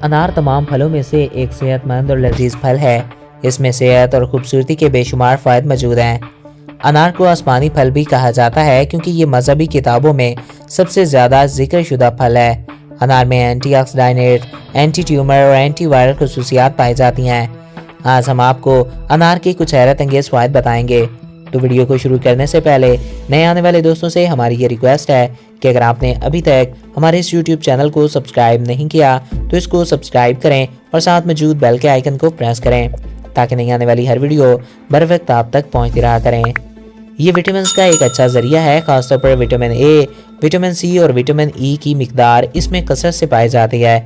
انار تمام پھلوں میں سے ایک صحت مند اور لذیذ پھل ہے۔ اس میں صحت اور خوبصورتی کے بے شمار فوائد موجود ہیں۔ انار کو آسمانی پھل بھی کہا جاتا ہے کیونکہ یہ مذہبی کتابوں میں سب سے زیادہ ذکر شدہ پھل ہے۔ انار میں اینٹی آکسیڈینٹ، اینٹی ٹیومر اور اینٹی وائرل خصوصیات پائی جاتی ہیں۔ آج ہم آپ کو انار کے کچھ حیرت انگیز فوائد بتائیں گے۔ تو ویڈیو کو شروع کرنے سے پہلے نئے آنے والے دوستوں سے ہماری یہ ریکویسٹ ہے کہ اگر آپ نے ابھی تک ہمارے اس یوٹیوب چینل کو سبسکرائب نہیں کیا تو اس کو سبسکرائب کریں اور ساتھ موجود بیل کے آئیکن کو پریس کریں تاکہ نئی آنے والی ہر ویڈیو بر وقت آپ تک پہنچتی رہا کریں۔ یہ وٹامنز کا ایک اچھا ذریعہ ہے، خاص طور پر وٹامن اے، وٹامن سی اور وٹامن ای کی مقدار اس میں کثرت سے پائی جاتی ہے۔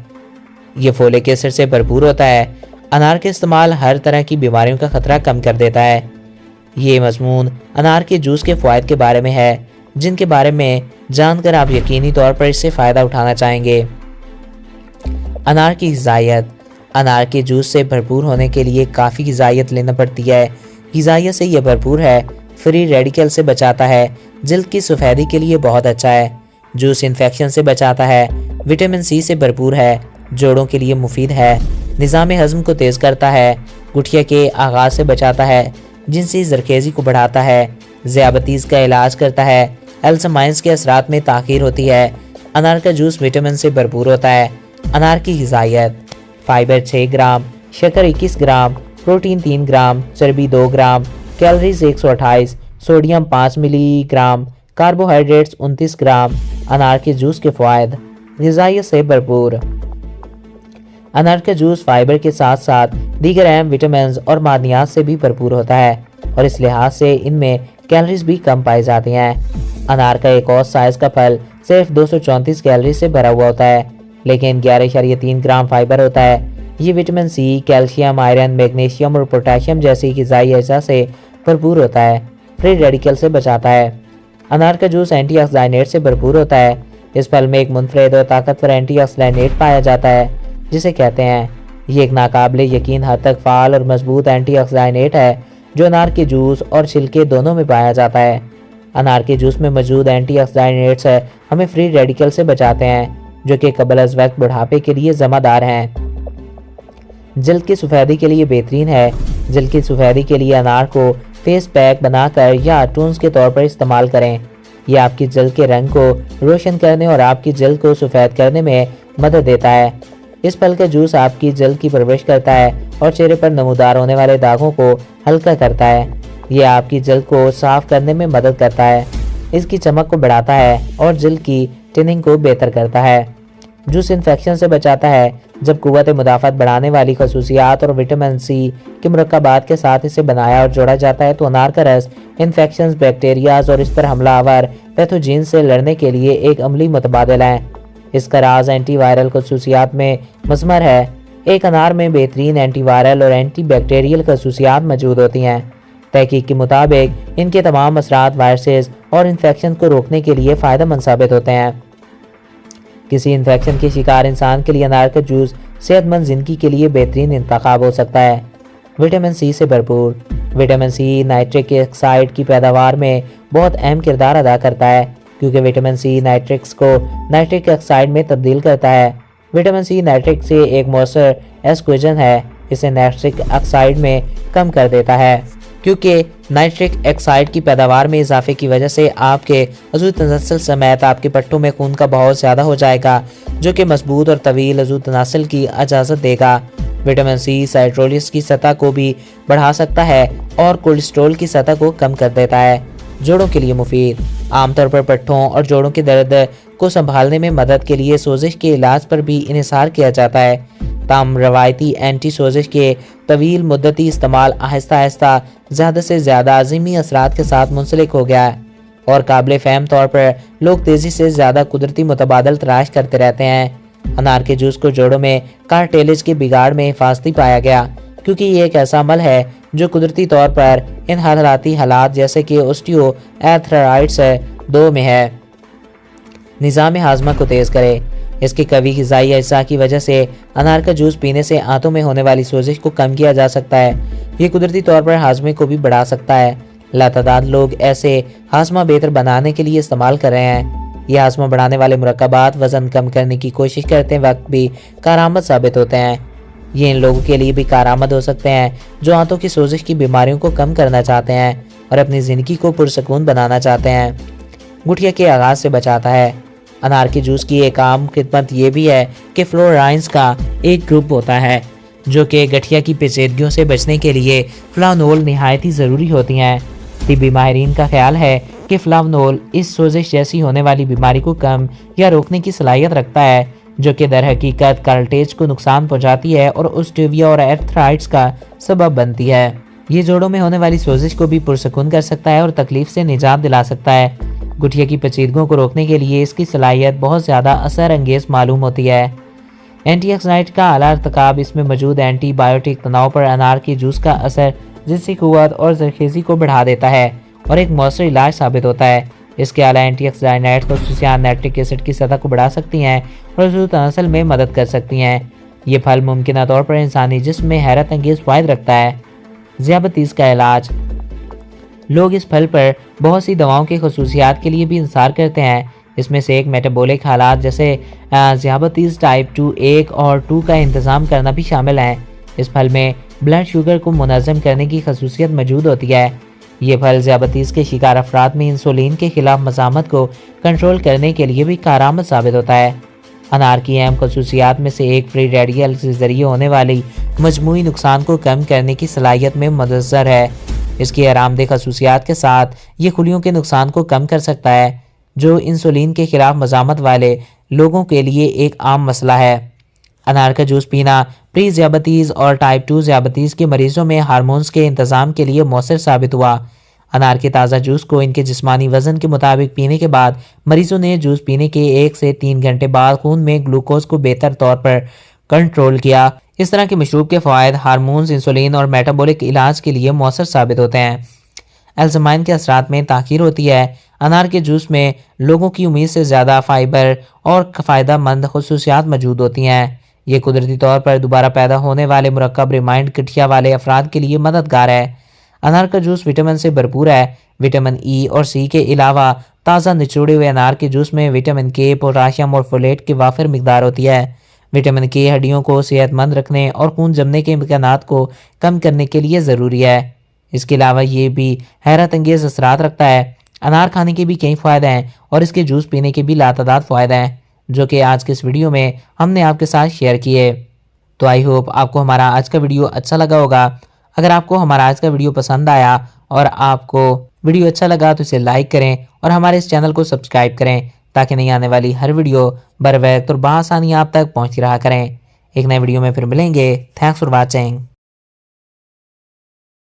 یہ فولک ایسڈ سے بھرپور ہوتا ہے۔ انار کے استعمال ہر طرح کی بیماریوں کا خطرہ کم کر دیتا ہے۔ یہ مضمون انار کے جوس کے فوائد کے بارے میں ہے، جن کے بارے میں جان کر آپ یقینی طور پر اس سے فائدہ اٹھانا چاہیں گے۔ انار کی غذائیت۔ انار کے جوس سے بھرپور ہونے کے لیے کافی غذائیت لینا پڑتی ہے۔ غذائیت سے یہ بھرپور ہے، فری ریڈیکل سے بچاتا ہے، جلد کی سفیدی کے لیے بہت اچھا ہے، جوس انفیکشن سے بچاتا ہے، وٹامن سی سے بھرپور ہے، جوڑوں کے لیے مفید ہے، نظام ہضم کو تیز کرتا ہے، گٹھیا کے آغاز سے بچاتا ہے، جنسی زرخیزی کو بڑھاتا ہے، ذیابیطس کا علاج کرتا ہے، الزائمر کے اثرات میں تاخیر ہوتی ہے۔ انار کا جوس وٹامن سے بھرپور ہوتا ہے۔ انار کی غذائیت۔ فائبر 6 گرام، شکر 21 گرام، پروٹین 3 گرام، چربی 2 گرام، کیلوریز 128، سوڈیم 5 ملی گرام، کاربوہائیڈریٹس 29 گرام۔ انار کے جوس کے فوائد۔ غذائیت سے بھرپور۔ انار کا جوس فائبر کے ساتھ ساتھ دیگر اہم وٹامنز اور معدنیات سے بھی بھرپور ہوتا ہے اور اس لحاظ سے ان میں کیلوریز بھی کم پائی جاتی ہیں۔ انار کا ایک اور سائز کا پھل صرف 234 کیلوریز سے بھرا ہوا ہوتا ہے، لیکن 11.3 گرام فائبر ہوتا ہے۔ یہ vitamin C, calcium, iron, magnesium اور پوٹاشیم جیسی غذائی اجزاء سے بھرپور ہوتا ہے، فری ریڈیکل سے بچاتا ہے۔ انار کا جوس اینٹی آکسیڈینٹ سے بھرپور ہوتا ہے۔ اس پھل میں ایک منفرد اور طاقتور اینٹی آکسیڈینٹ پایا جاتا ہے جسے کہتے ہیں۔ یہ ایک ناقابل یقین حد تک فعال اور مضبوط اینٹی آکسیڈینٹ ہے جو انار کے جوس اور چھلکے دونوں میں پایا جاتا ہے۔ انار کے جوس میں موجود اینٹی آکسیڈینٹس ہمیں فری ریڈیکل سے بچاتے ہیں جو کہ قبل از وقت بڑھاپے کے لیے ذمہ دار ہیں۔ جلد کی سفیدی کے لیے بہترین ہے۔ جلد کی سفیدی کے لیے انار کو فیس پیک بنا کر یا ٹونز کے طور پر استعمال کریں۔ یہ آپ کی جلد کے رنگ کو روشن کرنے اور آپ کی جلد کو سفید کرنے میں مدد دیتا ہے۔ اس پھل کا جوس آپ کی جلد کی پرورش کرتا ہے اور چہرے پر نمودار ہونے والے داغوں کو ہلکا کرتا ہے۔ یہ آپ کی جلد کو صاف کرنے میں مدد کرتا ہے، اس کی چمک کو بڑھاتا ہے اور جلد کی ٹیننگ کو بہتر کرتا ہے۔ جوس انفیکشن سے بچاتا ہے۔ جب قوت مدافعت بڑھانے والی خصوصیات اور وٹامن سی کے مرکبات کے ساتھ اسے بنایا اور جوڑا جاتا ہے تو انار کا رس انفیکشنز، بیکٹیریاز اور اس پر حملہ آور پیتھوجین سے لڑنے کے لیے ایک عملی متبادل ہے۔ اس کا راز اینٹی وائرل خصوصیات میں مضمر ہے۔ ایک انار میں بہترین اینٹی وائرل اور اینٹی بیکٹیریل خصوصیات موجود ہوتی ہیں۔ تحقیق کے مطابق ان کے تمام اثرات وائرسز اور انفیکشن کو روکنے کے لیے فائدہ مند ثابت ہوتے ہیں۔ کسی انفیکشن کے شکار انسان کے لیے انار کا جوس صحت مند زندگی کے لیے بہترین انتخاب ہو سکتا ہے۔ وٹامن سی سے بھرپور۔ وٹامن سی نائٹرک آکسائڈ کی پیداوار میں بہت اہم کردار ادا کرتا ہے کیونکہ وٹامن سی نائٹرکس کو نائٹرک آکسائڈ میں تبدیل کرتا ہے۔ وٹامن سی نائٹرک سے ایک مؤثر ایسکوجن ہے، اسے نائٹرک آکسائڈ میں کم کر دیتا ہے کیونکہ نائٹرک آکسائڈ کی پیداوار میں اضافے کی وجہ سے آپ کے عضو تناسل سمیت آپ کے پٹھوں میں خون کا بہاؤ زیادہ ہو جائے گا جو کہ مضبوط اور طویل عضو تناسل کی اجازت دے گا۔ وٹامن سی سائٹرولس کی سطح کو بھی بڑھا سکتا ہے اور کولیسٹرول کی سطح کو کم کر دیتا ہے۔ جوڑوں کے لیے مفید۔ عام طور پر پٹھوں اور جوڑوں کے درد کو سنبھالنے میں مدد کے لیے سوزش کے علاج پر بھی انحصار کیا جاتا ہے، تاہم روایتی اینٹی سوزش کے طویل مدتی استعمال آہستہ آہستہ زیادہ سے زیادہ عظیمی اثرات کے ساتھ منسلک ہو گیا ہے اور قابل فہم طور پر لوگ تیزی سے زیادہ قدرتی متبادل تلاش کرتے رہتے ہیں۔ انار کے جوس کو جوڑوں میں کارٹیلیج کے بگاڑ میں حفاظتی پایا گیا کیونکہ یہ ایک ایسا عمل ہے جو قدرتی طور پر ان حالتی حالات جیسے کہ اوسٹیو ایتھرائٹس 2 میں ہے۔ نظام ہاضمہ کو تیز کرے۔ اس کے قوی غذائی اجزاء کی وجہ سے انار کا جوس پینے سے آنتوں میں ہونے والی سوزش کو کم کیا جا سکتا ہے۔ یہ قدرتی طور پر ہاضمے کو بھی بڑھا سکتا ہے۔ لاتعداد لوگ ایسے ہاضمہ بہتر بنانے کے لیے استعمال کر رہے ہیں۔ یہ ہاضمہ بڑھانے والے مرکبات وزن کم کرنے کی کوشش کرتے وقت بھی کارآمد ثابت ہوتے ہیں۔ یہ ان لوگوں کے لیے بھی کارآمد ہو سکتے ہیں جو آنتوں کی سوزش کی بیماریوں کو کم کرنا چاہتے ہیں اور اپنی زندگی کو پرسکون بنانا چاہتے ہیں۔ گٹھیا کے آغاز سے بچاتا ہے۔ انار کے جوس کی ایک عام خدمت یہ بھی ہے کہ فلورائنز کا ایک گروپ ہوتا ہے جو کہ گٹھیا کی پیچیدگیوں سے بچنے کے لیے فلاونول نہایت ہی ضروری ہوتی ہیں۔ طبی ماہرین کا خیال ہے کہ فلاونول اس سوزش جیسی ہونے والی بیماری کو کم یا روکنے کی صلاحیت رکھتا ہے جو کہ در حقیقت کارٹلیج کو نقصان پہنچاتی ہے اور اوسٹیویا اور ایرتھرائٹس کا سبب بنتی ہے۔ یہ جوڑوں میں ہونے والی سوزش کو بھی پرسکون کر سکتا ہے اور تکلیف سے نجات دلا سکتا ہے۔ گٹھیا کی پیچیدگیوں کو روکنے کے لیے اس کی صلاحیت بہت زیادہ اثر انگیز معلوم ہوتی ہے۔ اینٹی آکسیڈنٹ کا اعلیٰ ارتکاب، اس میں موجود اینٹی بایوٹک تناؤ پر انار کے جوس کا اثر جنسی قوت اور زرخیزی کو بڑھا دیتا ہے اور ایک مؤثر علاج ثابت ہوتا ہے۔ اس کے اعلیٰ اینٹی آکسیڈنٹ خصوصیات نیٹرک ایسڈ کی سطح کو بڑھا سکتی ہیں اور ضرور تناسل میں مدد کر سکتی ہیں۔ یہ پھل ممکنہ طور پر انسانی جسم میں حیرت انگیز فوائد رکھتا ہے۔ ذیابیطس کا علاج، لوگ اس پھل پر بہت سی دواؤں کی خصوصیات کے لیے بھی انحصار کرتے ہیں۔ اس میں سے ایک میٹابولک حالات جیسے ذیابیطس ٹائپ 2 1 اور 2 کا انتظام کرنا بھی شامل ہے۔ اس پھل میں بلڈ شوگر کو منظم کرنے کی خصوصیت موجود ہوتی ہے۔ یہ پھل ذیابیطس کے شکار افراد میں انسولین کے خلاف مزاحمت کو کنٹرول کرنے کے لیے بھی کارآمد ثابت ہوتا ہے۔ انار کی اہم خصوصیات میں سے ایک فری ریڈیکل کے ذریعے ہونے والی مجموعی نقصان کو کم کرنے کی صلاحیت میں مدثر ہے۔ اس کی آرام دہ خصوصیات کے ساتھ یہ خلیوں کے نقصان کو کم کر سکتا ہے جو انسولین کے خلاف مزاحمت والے لوگوں کے لیے ایک عام مسئلہ ہے۔ انار کا جوس پینا پری ذیابیطس اور ٹائپ 2 ذیابیطس کے مریضوں میں ہارمونز کے انتظام کے لیے مؤثر ثابت ہوا۔ انار کے تازہ جوس کو ان کے جسمانی وزن کے مطابق پینے کے بعد مریضوں نے جوس پینے کے 1 سے 3 گھنٹے بعد خون میں گلوکوز کو بہتر طور پر کنٹرول کیا۔ اس طرح کے مشروب کے فوائد ہارمونز، انسولین اور میٹابولک علاج کے لیے مؤثر ثابت ہوتے ہیں۔ الزائمر کے اثرات میں تاخیر ہوتی ہے۔ انار کے جوس میں لوگوں کی امید سے زیادہ فائبر اور فائدہ مند خصوصیات موجود ہوتی ہیں۔ یہ قدرتی طور پر دوبارہ پیدا ہونے والے مرکب ریمائنڈ گٹھیا والے افراد کے لیے مددگار ہے۔ انار کا جوس وٹامن سے بھرپور ہے۔ وٹامن ای اور سی کے علاوہ تازہ نچوڑے ہوئے انار کے جوس میں وٹامن کے، پوٹاشیم اور فولیٹ کی وافر مقدار ہوتی ہے۔ وٹامن کے ہڈیوں کو صحت مند رکھنے اور خون جمنے کے امکانات کو کم کرنے کے لیے ضروری ہے۔ اس کے علاوہ یہ بھی حیرت انگیز اثرات رکھتا ہے۔ انار کھانے کے بھی کئی فوائد ہیں اور اس کے جوس پینے کے بھی لاتعداد فوائد ہیں جو کہ آج کے اس ویڈیو میں ہم نے آپ کے ساتھ شیئر کیے۔ تو آئی ہوپ آپ کو ہمارا آج کا ویڈیو اچھا لگا ہوگا۔ اگر آپ کو ہمارا آج کا ویڈیو پسند آیا اور آپ کو ویڈیو اچھا لگا تو اسے لائک کریں اور ہمارے اس چینل کو سبسکرائب کریں تاکہ نئی آنے والی ہر ویڈیو بر وقت اور بآسانی آپ تک پہنچتی رہا کریں۔ ایک نئے ویڈیو میں پھر ملیں گے۔ Thanks for watching.